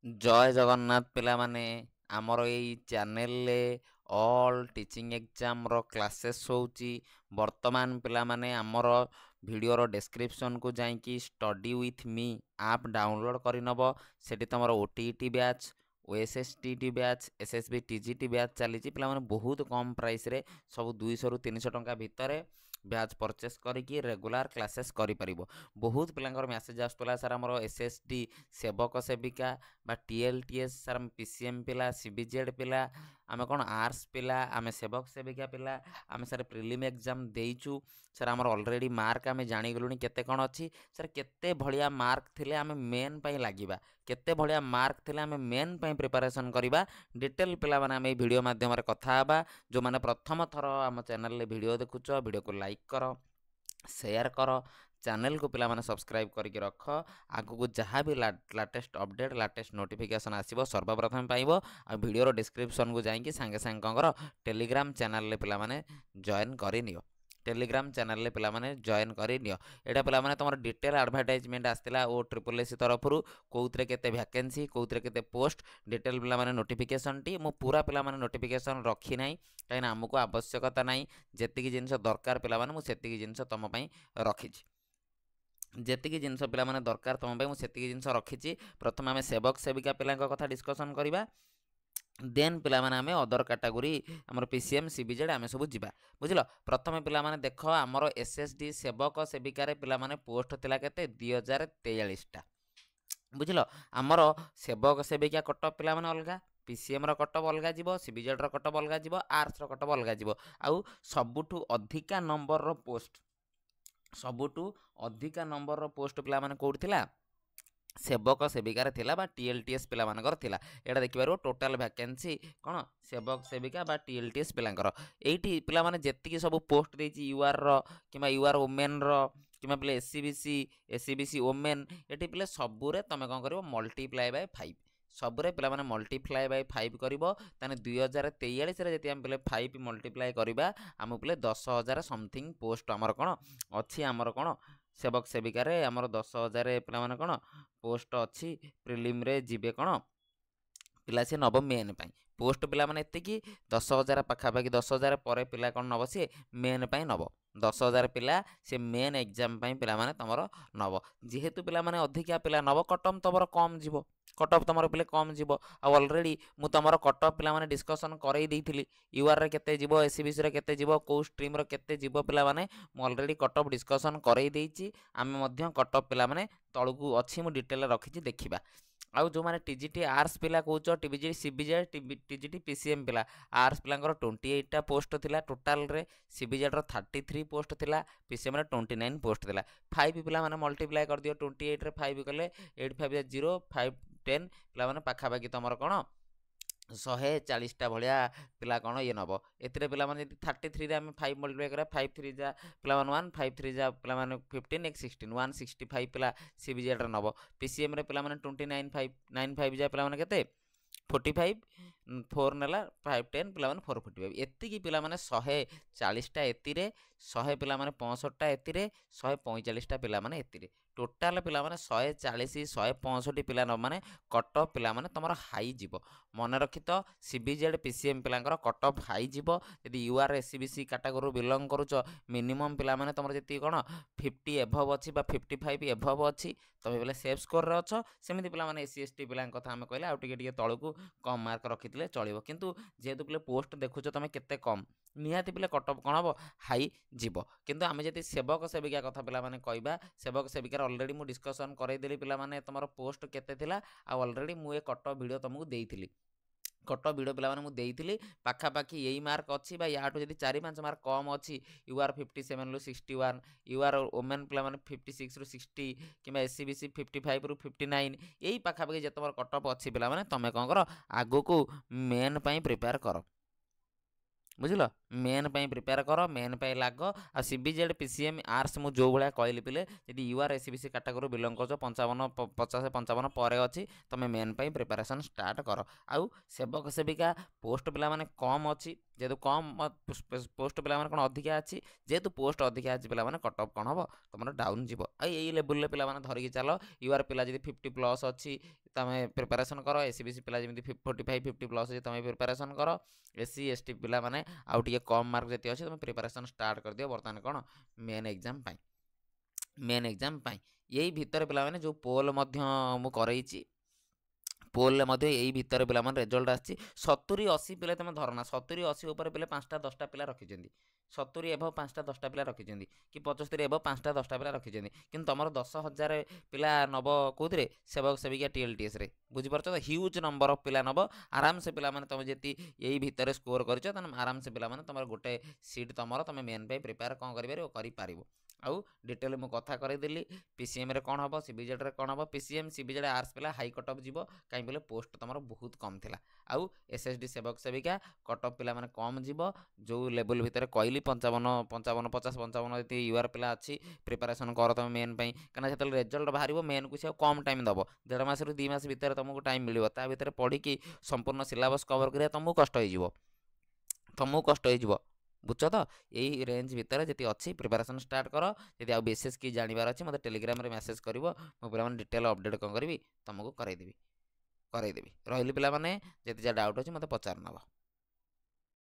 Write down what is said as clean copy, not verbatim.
जय जगन्नाथ पिला माने आमर एई चैनल ले ऑल टीचिंग एग्जाम रो क्लासेस होउची। वर्तमान पिला माने आमर वीडियो रो डिस्क्रिप्शन को जाइकी study with me app download करि नबो। सेठी तमरो OTET batch, OSSTET batch, SSB TGT batch चली पिला माने बहुत कम प्राइस रे सब 200 रु 300 टंका भितर ब्याज परचेस करिकी रेगुलर क्लासेस करि परिबो। बहुत पिलांकर मेसेज आस्तला सर हमर एसएसडी सेवक सेविका बा टीएलटीएस सर आम पीसीएम पिला सीबीजेड पिला आम कौन आर्ट्स पिला आम सेवक सेविका पिला आम सर प्रिलिम एग्जाम देइचु। सर आमर ऑलरेडी मार्क आम जानीगलुनी केते कौन अच्छी सर केते भलिया मार्क थिले आम मेन पाई लागिबा केते भलिया मार्क थिले आम मेन पाई प्रिपरेशन करिबा डिटेल पिला माने आम ए वीडियो माध्यम रे कथा हबा। जो माने प्रथम थर आम चैनल रे वीडियो देखुच वीडियो को लाइक कर शेयर कर चैनल को पिला माने सब्सक्राइब करके रख। आगु जहाँ भी लाटेस्ट अपडेट लाटेस्ट नोटिफिकेशन आसीबो सर्वप्रथम पाइबो। आ वीडियो डिस्क्रिप्शन को जाइए सांगे सांगे कंगर टेलीग्राम चैनल पिला माने जॉइन करि नियो। टेलीग्राम चैनल ले पिला माने जॉइन करि नियो। एटा पिला माने तमर डिटेल एडवर्टाइजमेंट आस्तिला ओ ट्रिपल एस तरफरु कोउतरे केते वैकेंसी कोउतरे केते पोस्ट डिटेल पिला माने नोटिफिकेशन टी मु पूरा पिला माने नोटिफिकेशन रखी नाही काई ना हमको आवश्यकता नाही। जेतिकी जिंस दरकार पिला माने मु सेतिकी जिंस तम पई रखिछि। जेतिकी जिनस पिला माने दरकार तुम मुझे सेतिकी जिनस रखी। प्रथम आम सेवक सेविका पिला कथा डिस्कसन करवा देन पिला माने आमे अदर कैटेगरी आमर पीसीएम सीबीजेड आमे सब जिबा बुझिलो। प्रथम पिला माने देख आमर एसएसडी सेवक सेविकार पिला माने पोस्ट थिला केते 2043 टा बुझिलो। आमर सेवक सेविका कटअप पिला माने अलगा पीसीएम रो कटअप अलगा जीवो सीबीजेड रो कटअप अलगा जीवो आर्ट्स रो कटअप अलगा जीवो। आउ सबुठु अधिका नंबर रो पोस्ट सबुठु अधिका नंबर रो पोस्ट पिला माने कोउठ थिला सेवक सेविकार थिला बा टीएलटीएस पिला मानकर थिला। एटा देखि पारो टोटल वैकेंसी कोन सेवक सेविका बा टीएलटीएस पिलांकर एठी पिला माने जेतिकी सब पोस्ट देछि यूआर रो किमा यूआर वुमेन रो किमा पिले एससीबीसी एससीबीसी वुमेन एठी पिले सबुरे तमे कोन करिवो मल्टीप्लाई बाय 5 सबुरे पिला माने मल्टीप्लाई बाय 5 करिवो ताने 2043 रे जति हम पिले 5 मल्टीप्लाई करिबा हम पिले 10,000 समथिंग पोस्ट हमर कोन अछि हमर कोन सेवक सेविकार आमर 10,000 पिला माने कोन पोस्ट अच्छी प्रिलिम रे जीवे कोन पिला से नव मेन पाई पोस्ट पिला माने एते कि 10,000 पाखापाखि 10,000 पर पिला कौन नब सी मेन पाई नब 10,000 पिला से मेन एग्जाम पाई पिला माने तमर नब जेहेतु पिला माने अधिका पिला नब कटअप तमर कम जीवो कटअप तमर पिले कम जीवो। आ ऑलरेडी मु तमर कटअप पिला माने डिस्कशन करई देइथिली यूआर रे केते जीवो एससीबीसी रे केते जीवो को स्ट्रीम रे केते जीवो पिला माने मु ऑलरेडी कटअप डिस्कशन करई देइची। आमे मध्य कटअप पिला माने तळकु अछि मु डिटेल रखिची देखिबा। आउ जो माने टीजीटी आर्ट्स पिला कहूच टीजीटी सीबीजेड टीजीटी पीसीएम पिला आर्ट्स पिलांकर 28 टा पोस्ट थिला टोटाल रे सीबीजेड रो 33 पोस्ट थिला पीसीएम रे 29 पोस्ट थिला 5 पिला माने मल्टीप्लाई कर दियो 28 रे 5 कले 850 5 10 पिला माने पाखा पाखी तमर कोन 140 टा भलिया पिला कोन ये नबो एतिरे पिला माने 33 रे हम 5 मल्टीप्लाई करा 5 3 जा पिला माने 1 5 3 जा पिला माने 15 एक 16 165 पिला सीबीजेड रे नबो पीसीएम रे पिला माने 29 5 95 जा पिला माने केते 45 4 नेला 5 10 पिला माने 445 एतिकी पिला माने 140 टा एतिरे 100 पिला माने 65 टा एतिरे 145 टा पिला माने एतिरे टोटाल पिला माने 140 165 पिला न माने कटअप पिला माने तमर हाई जीवो। मन रखि तो सीबीजेड पीसीएम पिलांकर कटअप हाई जीवो यदि यूआर एससीबीसी कैटेगरी बिलोंग करूच मिनिमम पिला माने तमर जति कोन 50 एभव अछि बा 55 एभव अछि तबे बेले सेफ स्कोर रे अछ सेमिति पिला माने एससी एसटी पिलांक कथा हम कहले आ टिके टिके तळकु कम मार्क रखिथिले चलिबो। किंतु जेहेतु पिले पोस्ट देखुच तमे केते कम निहाती पिले कटअप कोन हबो हाई जीवो। किंतु आमे जति सेवक सेविका कथा पिला माने कहबा सेवक सेविकार ऑलरेडी मु डिस्कशन करई देली पिला माने तमर पोस्ट केते थिला आ ऑलरेडी मु ए कटअप वीडियो तुमको देइथिली कटअप वीडियो पिला माने मु देइथिली पाखा पाखी यही मार्क अछि बा याटो जदी 4-5 मार्क कम अछि यूआर 57 रु 61 यूआर वुमेन पिला माने 56 रु 60 किबा एससीबीसी 55 रु 59 यही पाखा पाखी जे तमर कटअप अछि पिला माने तमे कोन करो आगो को मेन पई प्रिपेयर करो बुझिल मेन पई प्रिपेयर कर मेन पई लाग आ सीबीजेड पीसीएम आर्ट्स मु जो भलिया कहली पिले यदि यूआर एससीबीसी कैटेगरी बिलोंग करछ 55 50 55 परे अछि तमे मेन पई प्रिपरेशन स्टार्ट कर। आउ सेवक सेविका पोस्ट पिला माने कम अछि जेहेतु कम पोस्ट पे कौन अधिका अच्छी जेहेतु पोस्ट अधिका अच्छी पे कट अफ कौन हम तुम डाउन जीव आई लेवल पे धरिकी चल यूआर पिला जी 50+ अच्छी तुम प्रिपेरेसन कर एससीबीसी पिला जमी 45 50+ अच्छी तुम प्रिपेरेसन कर एससी एसटी पिला माने आउ टिके कम मार्क जी अच्छे तुम प्रिपेरेसन स्टार्ट कर दियो बर्तमान कौन मेन एग्जाम यही भितर पे जो पोल मु करई पोल यही भितर पे रेजल्ट आसी 70-80 पिला तुम धरना 70-80 उपर पे 5टा 10टा पिला रखिंट 70 एभव 5टा 10टा पिला रखिंट कि 75 एभव 5टा 10टा पिला रखिंट कि तुम 10,000 पिला नब कौन सेवक सेविका टीएलटीएस रे बुझीपार तो ह्यूज नंबर ऑफ पिला नब आराम से पिला तुम जी यही भितर स्कोर कर आराम से पिला तुम गोटे सीट तुम तुम मेन पे प्रिपेयर कौन कर आउ डिटेल मु कथा करदेली पीसीएम रे कौन हम सीबीजेड रे कौन हम पीसीएम सीबीजेड आर्ट्स पिला हाई कट अफ जीव कहीं बोले पोस्ट तुम बहुत कम थिला आउ एसएसडी सेवक सेविका कट अफ पिला माने कम जीव जो लेवल भितर कहली 55 55 50 55 ये यूआर पिला अच्छी प्रिपेरेसन कर तुम मेन कहीं जो रिजल्ट बाहर मेन को कम टाइम दब 1.5 मास 2 मास भितर तुमको टाइम मिल भितर पढ़ी संपूर्ण सिलेबस कवर करा तुमको कष्ट हो बुझ तो यही रेंज भितर जी अच्छी प्रिपेरेसन स्टार्ट कर जी आ विशेष कि जानवर अच्छी मतलब टेलीग्राम रे मेसेज कर मुझे डिटेल अपडेट कौन करी तुमको करदेवी रही पे जी डाउट अच्छे मतलब पचार नब।